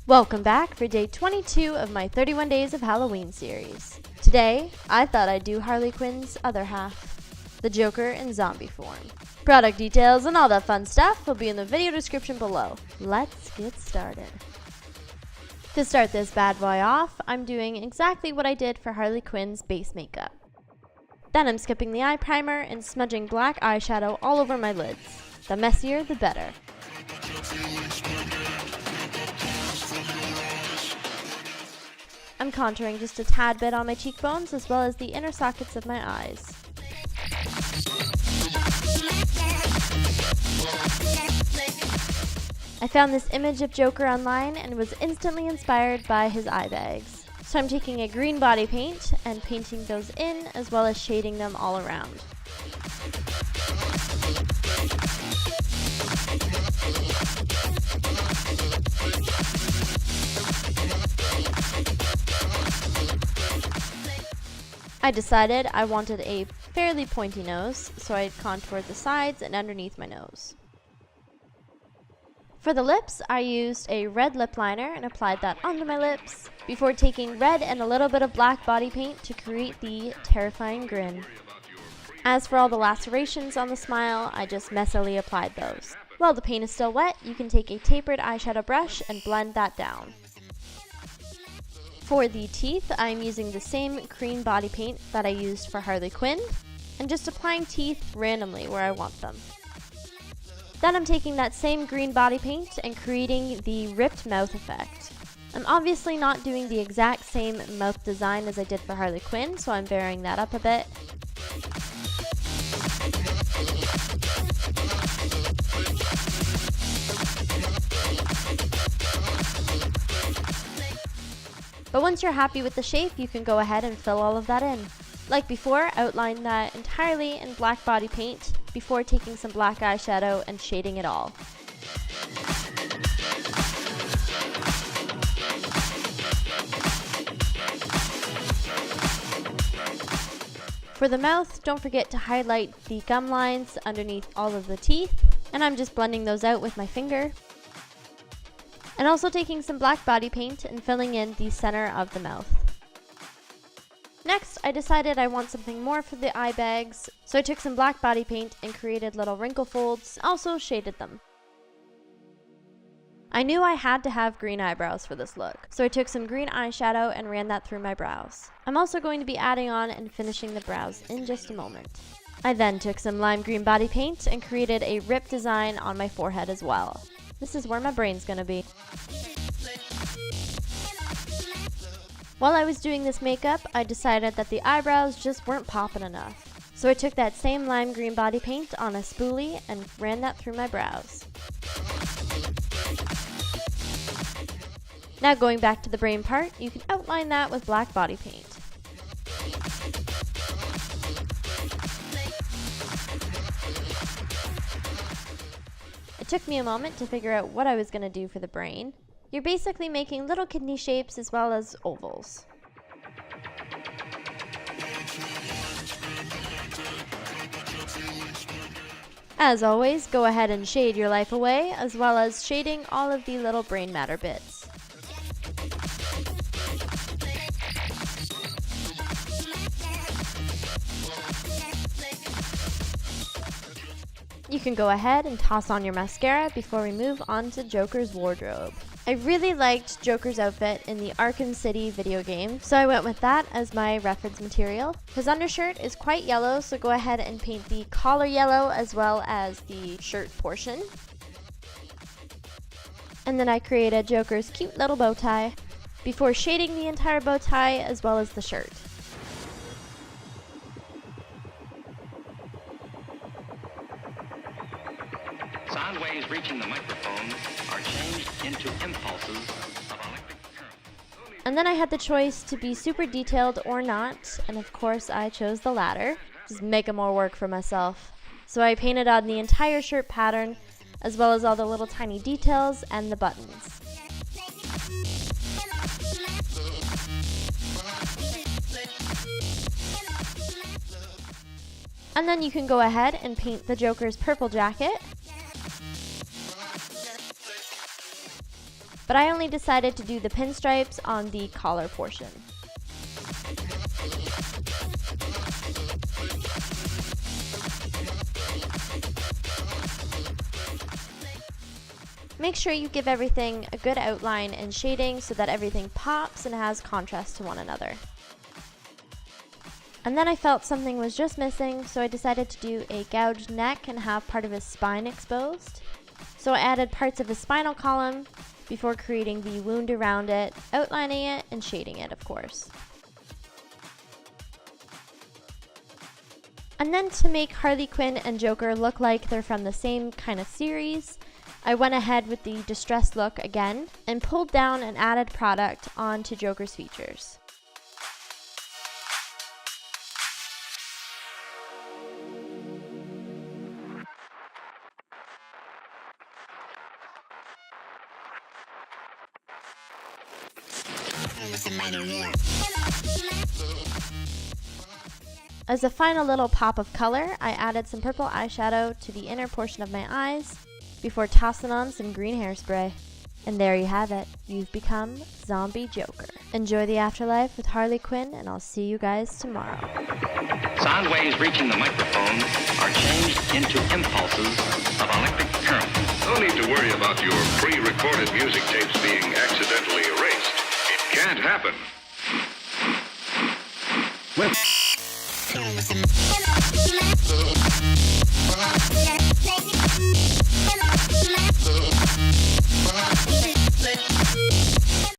Welcome back for day 22 of my 31 Days of Halloween series. Today, I thought I'd do Harley Quinn's other half, the Joker in zombie form. Product details and all that fun stuff will be in the video description below. Let's get started. To start this bad boy off, I'm doing exactly what I did for Harley Quinn's base makeup. Then I'm skipping the eye primer and smudging black eyeshadow all over my lids. The messier, the better. I'm contouring just a tad bit on my cheekbones as well as the inner sockets of my eyes. I found this image of Joker online and was instantly inspired by his eye bags. So I'm taking a green body paint and painting those in as well as shading them all around. I decided I wanted a fairly pointy nose, so I contoured the sides and underneath my nose. For the lips, I used a red lip liner and applied that onto my lips before taking red and a little bit of black body paint to create the terrifying grin. As for all the lacerations on the smile, I just messily applied those. While the paint is still wet, you can take a tapered eyeshadow brush and blend that down. For the teeth, I'm using the same green body paint that I used for Harley Quinn, and just applying teeth randomly where I want them. Then I'm taking that same green body paint and creating the ripped mouth effect. I'm obviously not doing the exact same mouth design as I did for Harley Quinn, so I'm varying that up a bit. But once you're happy with the shape, you can go ahead and fill all of that in. Like before, outline that entirely in black body paint before taking some black eyeshadow and shading it all. For the mouth, don't forget to highlight the gum lines underneath all of the teeth, and I'm just blending those out with my finger. And also taking some black body paint and filling in the center of the mouth. Next, I decided I want something more for the eye bags, so I took some black body paint and created little wrinkle folds, also shaded them. I knew I had to have green eyebrows for this look, so I took some green eyeshadow and ran that through my brows. I'm also going to be adding on and finishing the brows in just a moment. I then took some lime green body paint and created a rip design on my forehead as well. This is where my brain's gonna be. While I was doing this makeup, I decided that the eyebrows just weren't popping enough. So I took that same lime green body paint on a spoolie and ran that through my brows. Now going back to the brain part, you can outline that with black body paint. It took me a moment to figure out what I was going to do for the brain. You're basically making little kidney shapes as well as ovals. As always, go ahead and shade your life away, as well as shading all of the little brain matter bits. You can go ahead and toss on your mascara before we move on to Joker's wardrobe. I really liked Joker's outfit in the Arkham City video game, so I went with that as my reference material. His undershirt is quite yellow, so go ahead and paint the collar yellow as well as the shirt portion. And then I created Joker's cute little bow tie before shading the entire bow tie as well as the shirt. Sound waves reaching the microphone are changed into impulses of electric current. And then I had the choice to be super detailed or not, and of course I chose the latter. Just making more work for myself. So I painted on the entire shirt pattern, as well as all the little tiny details and the buttons. And then you can go ahead and paint the Joker's purple jacket. But I only decided to do the pinstripes on the collar portion. Make sure you give everything a good outline and shading so that everything pops and has contrast to one another. And then I felt something was just missing, so I decided to do a gouged neck and have part of his spine exposed. So I added parts of his spinal column before creating the wound around it, outlining it, and shading it, of course. And then to make Harley Quinn and Joker look like they're from the same kind of series, I went ahead with the distressed look again and pulled down an added product onto Joker's features. As a final little pop of color, I added some purple eyeshadow to the inner portion of my eyes before tossing on some green hairspray. And there you have it. You've become Zombie Joker. Enjoy the afterlife with Harley Quinn, and I'll see you guys tomorrow. Sound waves reaching the microphone are changed into impulses of electric current. No need to worry about your pre-recorded music tapes being accidentally erased. It can't happen. Well.